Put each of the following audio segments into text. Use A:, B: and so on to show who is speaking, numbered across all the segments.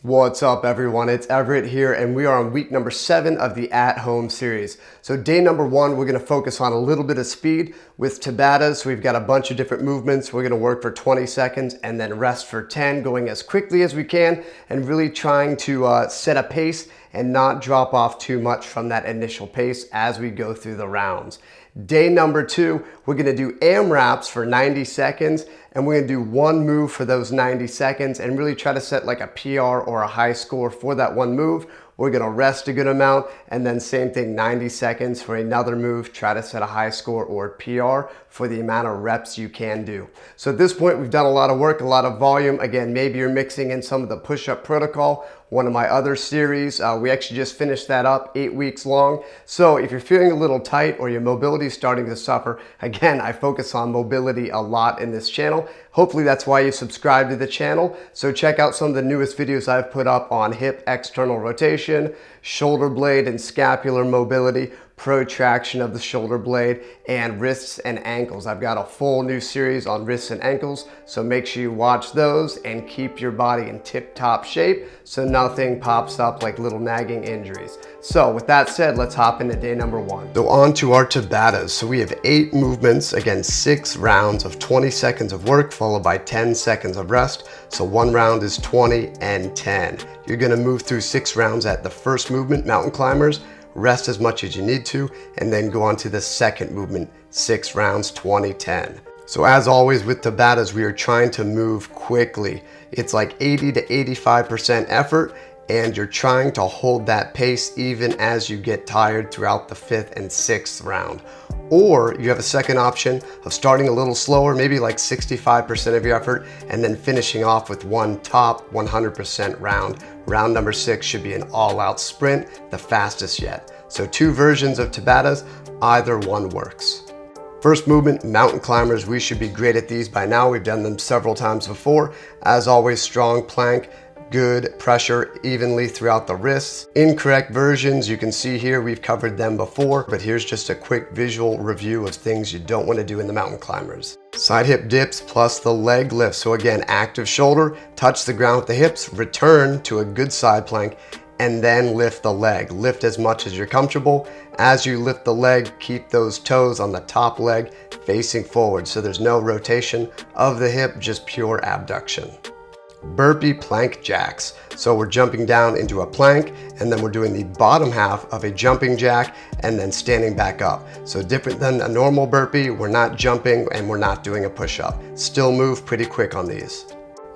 A: What's up everyone, it's Everett here and we are on week number 7 of the At Home series. So day number 1, we're going to focus on a little bit of speed with Tabatas. So we've got a bunch of different movements. We're going to work for 20 seconds and then rest for 10, going as quickly as we can and really trying to set a pace and not drop off too much from that initial pace as we go through the rounds. Day number 2, we're going to do AMRAPs for 90 seconds and we're going to do one move for those 90 seconds and really try to set like a PR or a high score for that one move. We're going to rest a good amount and then same thing, 90 seconds for another move. Try to set a high score or PR for the amount of reps you can do. So at this point, we've done a lot of work, a lot of volume. Again, maybe you're mixing in some of the push-up protocol, one of my other series. We actually just finished that up, 8 weeks long. So if you're feeling a little tight or your mobility is starting to suffer, again, I focus on mobility a lot in this channel. Hopefully that's why you subscribe to the channel. So check out some of the newest videos I've put up on hip external rotation, shoulder blade and scapular mobility, protraction of the shoulder blade, and wrists and ankles. I've got a full new series on wrists and ankles, so make sure you watch those and keep your body in tip-top shape so nothing pops up like little nagging injuries. So with that said, let's hop into day number 1. So on to our Tabatas. So we have 8 movements, again 6 rounds of 20 seconds of work followed by 10 seconds of rest. So one round is 20 and 10. You're gonna move through 6 rounds at the first movement, mountain climbers, rest as much as you need to, and then go on to the second movement, 6 rounds, 20, 10. So as always with Tabatas, we are trying to move quickly. It's like 80 to 85% effort, and you're trying to hold that pace even as you get tired throughout the 5th and 6th round. Or you have a second option of starting a little slower, maybe like 65% of your effort, and then finishing off with one top 100% round. Round number 6 should be an all-out sprint, the fastest yet. So 2 versions of Tabatas, either one works. First movement, mountain climbers. We should be great at these by now. We've done them several times before. As always, strong plank. Good pressure evenly throughout the wrists. Incorrect versions, you can see here, we've covered them before, but here's just a quick visual review of things you don't want to do in the mountain climbers. Side hip dips plus the leg lift. So again, active shoulder, touch the ground with the hips, return to a good side plank, and then lift the leg. Lift as much as you're comfortable. As you lift the leg, keep those toes on the top leg facing forward. So there's no rotation of the hip, just pure abduction. Burpee plank jacks. So we're jumping down into a plank and then we're doing the bottom half of a jumping jack and then standing back up. So different than a normal burpee, we're not jumping and we're not doing a push-up. Still move pretty quick on these.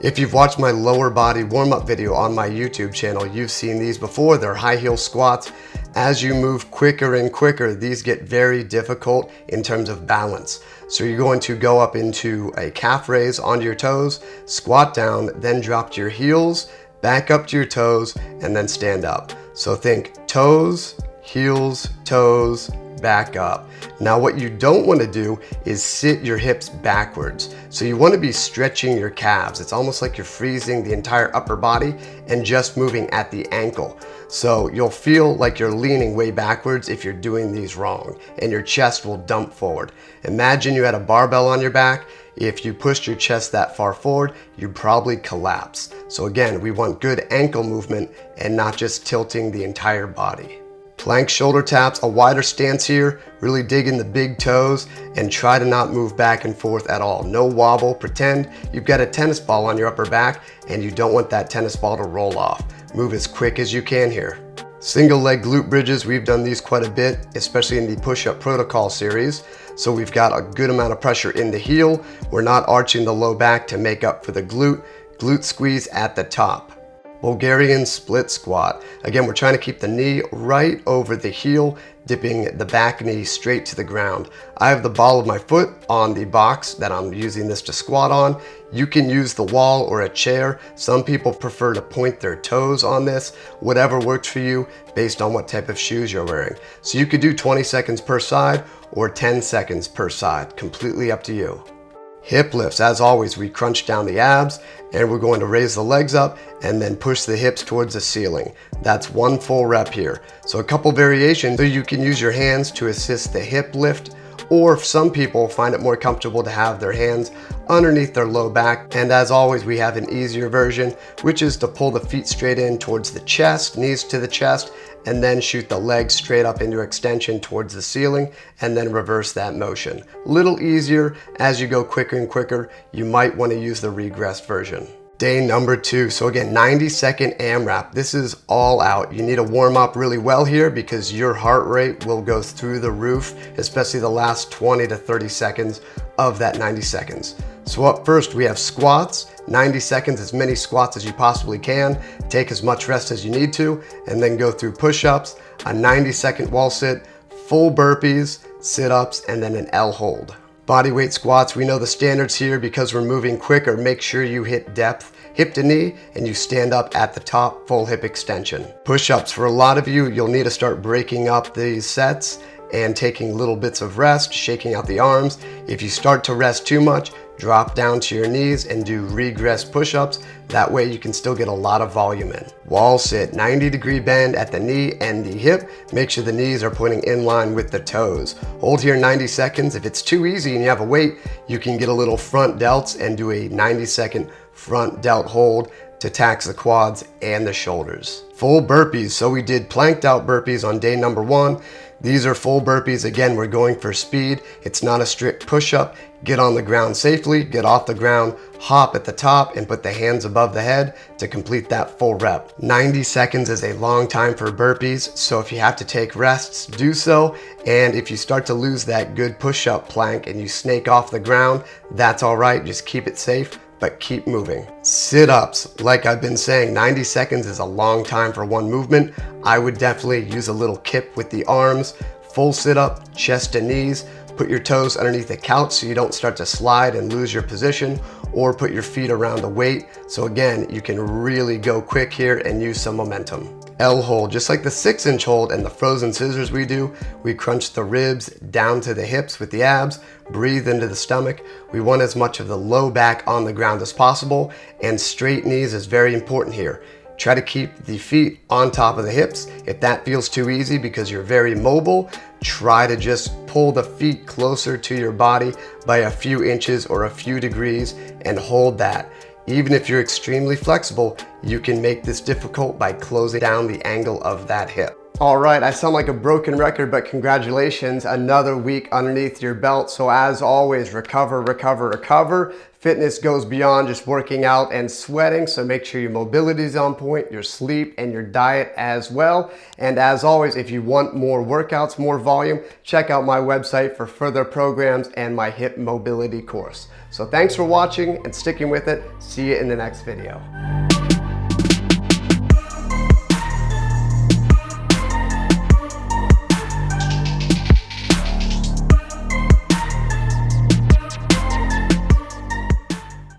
A: If you've watched my lower body warm-up video on my YouTube channel, you've seen these before. They're high heel squats. As you move quicker and quicker, these get very difficult in terms of balance. So you're going to go up into a calf raise onto your toes, squat down, then drop to your heels, back up to your toes, and then stand up. So think toes, heels, toes, back up. Now what you don't want to do is sit your hips backwards. So you want to be stretching your calves. It's almost like you're freezing the entire upper body and just moving at the ankle. So you'll feel like you're leaning way backwards if you're doing these wrong, and your chest will dump forward. Imagine you had a barbell on your back. If you pushed your chest that far forward, you'd probably collapse. So again, we want good ankle movement and not just tilting the entire body. Plank shoulder taps, a wider stance here, really dig in the big toes and try to not move back and forth at all. No wobble, pretend you've got a tennis ball on your upper back and you don't want that tennis ball to roll off. Move as quick as you can here. Single leg glute bridges, we've done these quite a bit, especially in the push-up protocol series. So we've got a good amount of pressure in the heel. We're not arching the low back to make up for the glute squeeze at the top. Bulgarian split squat. Again, we're trying to keep the knee right over the heel, dipping the back knee straight to the ground. I have the ball of my foot on the box that I'm using this to squat on. You can use the wall or a chair. Some people prefer to point their toes on this. Whatever works for you based on what type of shoes you're wearing. So you could do 20 seconds per side or 10 seconds per side, completely up to you. Hip lifts, as always, we crunch down the abs and we're going to raise the legs up and then push the hips towards the ceiling. That's one full rep here. So a couple variations, so you can use your hands to assist the hip lift or some people find it more comfortable to have their hands underneath their low back. And as always, we have an easier version, which is to pull the feet straight in towards the chest, knees to the chest, and then shoot the legs straight up into extension towards the ceiling, and then reverse that motion. Little easier. As you go quicker and quicker, you might want to use the regressed version. Day number 2. So again, 90-second AMRAP. This is all out. You need to warm up really well here because your heart rate will go through the roof, especially the last 20 to 30 seconds of that 90 seconds. So up first, we have squats. 90 seconds, as many squats as you possibly can. Take as much rest as you need to, and then go through push-ups, a 90-second wall sit, full burpees, sit-ups, and then an L hold. Body weight squats, we know the standards here because we're moving quicker. Make sure you hit depth, hip to knee, and you stand up at the top, full hip extension. Push-ups, for a lot of you, you'll need to start breaking up these sets and taking little bits of rest, shaking out the arms. If you start to rest too much, drop down to your knees and do regress push-ups. That way you can still get a lot of volume in. Wall sit, 90-degree bend at the knee and the hip. Make sure the knees are pointing in line with the toes. Hold here 90 seconds. If it's too easy and you have a weight, you can get a little front delts and do a 90-second front delt hold to tax the quads and the shoulders. Full burpees. So we did planked out burpees on day number 1. These are full burpees. Again, we're going for speed. It's not a strict push-up. Get on the ground safely, get off the ground, hop at the top, and put the hands above the head to complete that full rep. 90 seconds is a long time for burpees, so if you have to take rests, do so. And if you start to lose that good push-up plank and you snake off the ground, that's all right. Just keep it safe, but keep moving. Sit-ups, like I've been saying, 90 seconds is a long time for one movement. I would definitely use a little kip with the arms, full sit-up, chest to knees. Put your toes underneath the couch so you don't start to slide and lose your position, or put your feet around the weight. So again, you can really go quick here and use some momentum. L hold, just like the 6-inch hold and the frozen scissors we do, we crunch the ribs down to the hips with the abs, breathe into the stomach. We want as much of the low back on the ground as possible, and straight knees is very important here. Try to keep the feet on top of the hips. If that feels too easy because you're very mobile, try to just pull the feet closer to your body by a few inches or a few degrees and hold that. Even if you're extremely flexible, you can make this difficult by closing down the angle of that hip. All right, I sound like a broken record, but congratulations, another week underneath your belt. So as always, recover, recover, recover. Fitness goes beyond just working out and sweating, so make sure your mobility is on point, your sleep, and your diet as well. And as always, if you want more workouts, more volume, check out my website for further programs and my hip mobility course. So thanks for watching and sticking with it. See you in the next video.